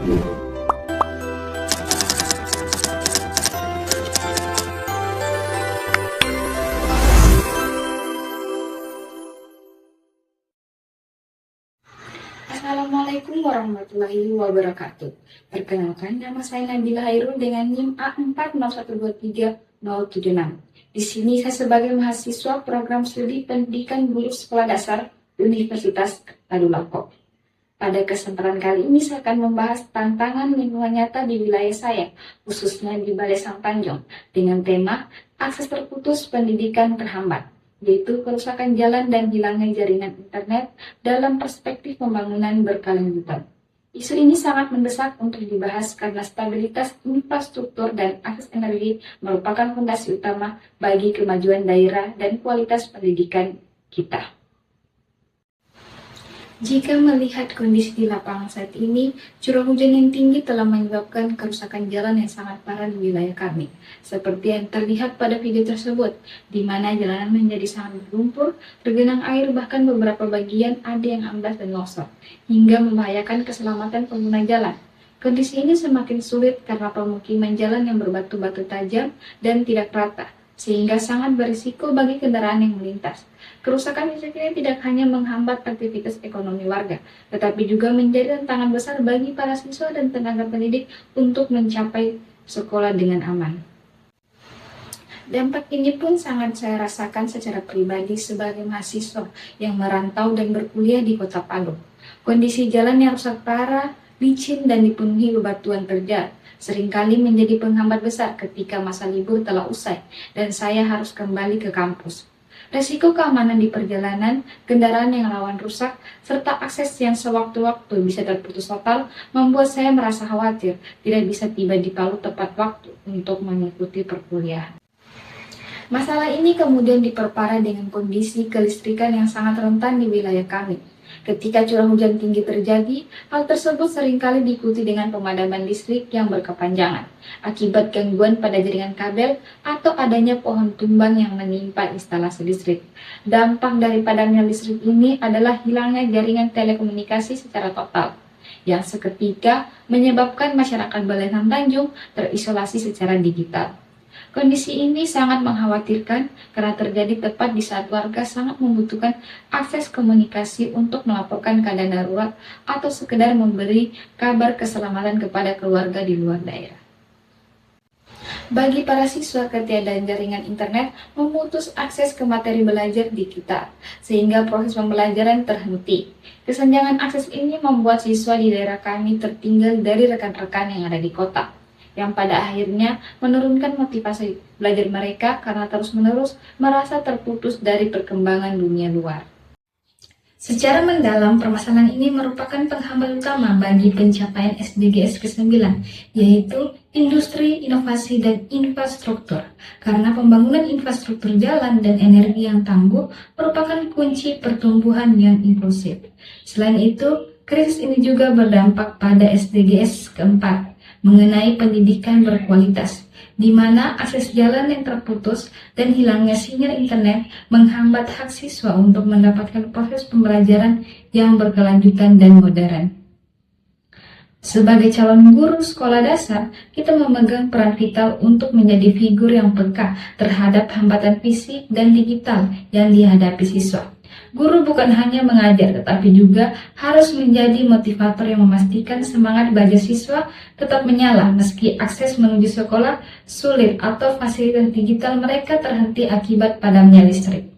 Assalamualaikum warahmatullahi wabarakatuh. Perkenalkan, nama saya Nabila Hairul dengan NIM A401230076. Di sini saya sebagai mahasiswa program studi pendidikan guru sekolah dasar Universitas Tadulako. Pada kesempatan kali ini saya akan membahas tantangan lingkungan nyata di wilayah saya, khususnya di Balai Sangtanjung, dengan tema akses terputus pendidikan terhambat, yaitu kerusakan jalan dan hilangnya jaringan internet dalam perspektif pembangunan berkelanjutan. Isu ini sangat mendesak untuk dibahas karena stabilitas infrastruktur dan akses energi merupakan fondasi utama bagi kemajuan daerah dan kualitas pendidikan kita. Jika melihat kondisi di lapangan saat ini, curah hujan yang tinggi telah menyebabkan kerusakan jalan yang sangat parah di wilayah kami. Seperti yang terlihat pada video tersebut, di mana jalanan menjadi sangat berlumpur, tergenang air, bahkan beberapa bagian ada yang amblas dan longsor, hingga membahayakan keselamatan pengguna jalan. Kondisi ini semakin sulit karena pemukiman jalan yang berbatu-batu tajam dan tidak rata, sehingga sangat berisiko bagi kendaraan yang melintas. Kerusakan listrik ini tidak hanya menghambat aktivitas ekonomi warga, tetapi juga menjadi tantangan besar bagi para siswa dan tenaga pendidik untuk mencapai sekolah dengan aman. Dampak ini pun sangat saya rasakan secara pribadi sebagai mahasiswa yang merantau dan berkuliah di Kota Palu. Kondisi jalan yang rusak parah, licin, dan dipenuhi bebatuan terjal seringkali menjadi penghambat besar ketika masa libur telah usai dan saya harus kembali ke kampus. Resiko keamanan di perjalanan, kendaraan yang rawan rusak, serta akses yang sewaktu-waktu bisa terputus total membuat saya merasa khawatir tidak bisa tiba di Palu tepat waktu untuk mengikuti perkuliahan. Masalah ini kemudian diperparah dengan kondisi kelistrikan yang sangat rentan di wilayah kami. Ketika curah hujan tinggi terjadi, hal tersebut seringkali diikuti dengan pemadaman listrik yang berkepanjangan akibat gangguan pada jaringan kabel atau adanya pohon tumbang yang menimpa instalasi listrik. Dampak dari padamnya listrik ini adalah hilangnya jaringan telekomunikasi secara total, yang seketika menyebabkan masyarakat Balai Sangtanjung terisolasi secara digital. Kondisi ini sangat mengkhawatirkan karena terjadi tepat di saat warga sangat membutuhkan akses komunikasi untuk melaporkan keadaan darurat atau sekedar memberi kabar keselamatan kepada keluarga di luar daerah. Bagi para siswa, ketiadaan jaringan internet memutus akses ke materi belajar digital, sehingga proses pembelajaran terhenti. Kesenjangan akses ini membuat siswa di daerah kami tertinggal dari rekan-rekan yang ada di kota, yang pada akhirnya menurunkan motivasi belajar mereka karena terus-menerus merasa terputus dari perkembangan dunia luar. Secara mendalam, permasalahan ini merupakan penghambat utama bagi pencapaian SDGs ke-9, yaitu industri, inovasi, dan infrastruktur. Karena pembangunan infrastruktur jalan dan energi yang tangguh merupakan kunci pertumbuhan yang inklusif. Selain itu, krisis ini juga berdampak pada SDGs ke-4, mengenai pendidikan berkualitas, di mana akses jalan yang terputus dan hilangnya sinyal internet menghambat hak siswa untuk mendapatkan proses pembelajaran yang berkelanjutan dan modern. Sebagai calon guru sekolah dasar, kita memegang peran vital untuk menjadi figur yang peka terhadap hambatan fisik dan digital yang dihadapi siswa. Guru bukan hanya mengajar, tetapi juga harus menjadi motivator yang memastikan semangat belajar siswa tetap menyala meski akses menuju sekolah sulit atau fasilitas digital mereka terhenti akibat padamnya listrik.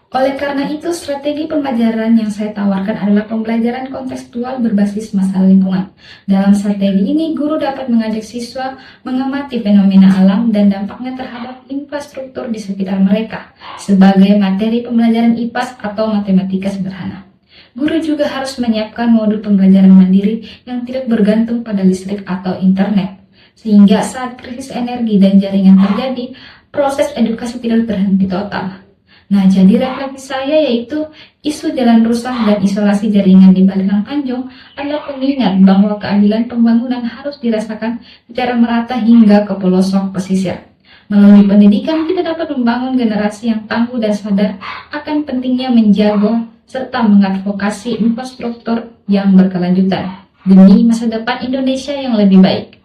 Oleh karena itu, strategi pembelajaran yang saya tawarkan adalah pembelajaran kontekstual berbasis masalah lingkungan. Dalam strategi ini, guru dapat mengajak siswa mengamati fenomena alam dan dampaknya terhadap infrastruktur di sekitar mereka sebagai materi pembelajaran IPAS atau matematika sederhana. Guru juga harus menyiapkan modul pembelajaran mandiri yang tidak bergantung pada listrik atau internet, sehingga saat krisis energi dan jaringan terjadi, proses edukasi tidak terhenti total. Nah, jadi refleksi saya yaitu isu jalan rusak dan isolasi jaringan di Balai Sangtanjung adalah pengingat bahwa keadilan pembangunan harus dirasakan secara merata hingga ke pelosok pesisir. Melalui pendidikan, kita dapat membangun generasi yang tangguh dan sadar akan pentingnya menjaga serta mengadvokasi infrastruktur yang berkelanjutan. demi masa depan Indonesia yang lebih baik.